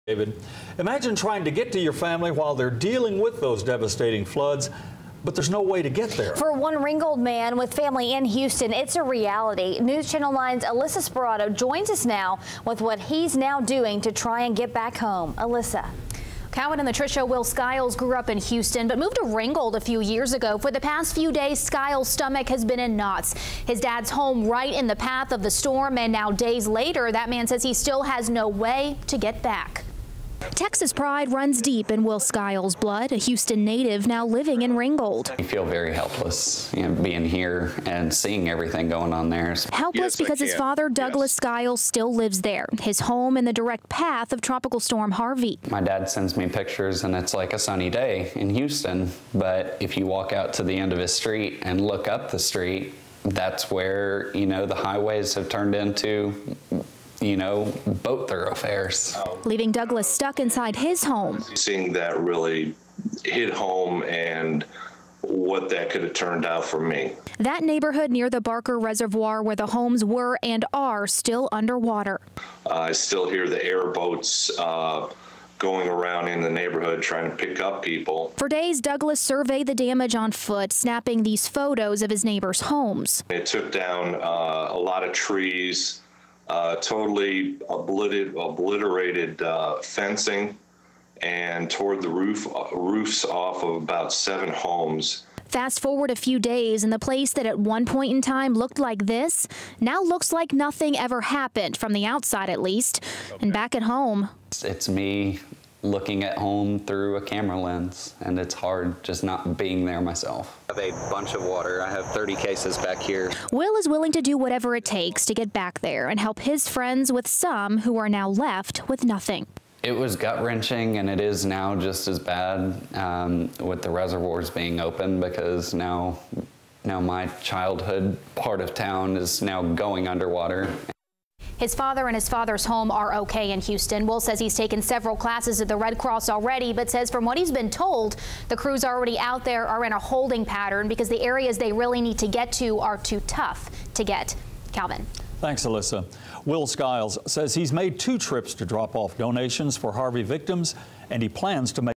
David, imagine trying to get to your family while they're dealing with those devastating floods, but there's no way to get there. For one Ringgold man with family in Houston, it's a reality. News Channel 9's ALYSSA SPIRATO joins us now with what he's now doing to try and get back home. ALYSSA. Calvin and LATRICIA, Will Skiles grew up in Houston but moved to Ringgold a few years ago. For the past few days, Skiles' stomach has been in knots. His dad's home right in the path of the storm, and now days later, that man says he still has no way to get back. Texas pride runs deep in Will Skiles' blood, a Houston native now living in Ringgold. You feel very helpless, being here and seeing everything going on there. Helpless because his father, Douglas Skiles, still lives there, his home in the direct path of Tropical Storm Harvey. My dad sends me pictures and it's like a sunny day in Houston, but if you walk out to the end of his street and look up the street, that's where, the highways have turned into boat thoroughfares. Leaving Douglas stuck inside his home. Seeing that really hit home and what that could have turned out for me. That neighborhood near the Barker Reservoir where the homes were and are still underwater. I still hear the airboats going around in the neighborhood trying to pick up people. For days, Douglas surveyed the damage on foot, snapping these photos of his neighbors' homes. It took down a lot of trees, totally obliterated fencing, and tore the roofs off of about 7 homes. Fast forward a few days, and the place that at one point in time looked like this now looks like nothing ever happened, from the outside at least. And back at home, it's me looking at home through a camera lens, and it's hard just not being there myself. I have a bunch of water. I have 30 cases back here. Will is willing to do whatever it takes to get back there and help his friends with some who are now left with nothing. It was gut-wrenching, and it is now just as bad with the reservoirs being open, because now my childhood part of town is now going underwater. His father and his father's home are okay in Houston. Will says he's taken several classes at the Red Cross already, but says from what he's been told, the crews already out there are in a holding pattern because the areas they really need to get to are too tough to get. Calvin. Thanks, ALYSSA. Will Skiles says he's made 2 trips to drop off donations for Harvey victims, and he plans to make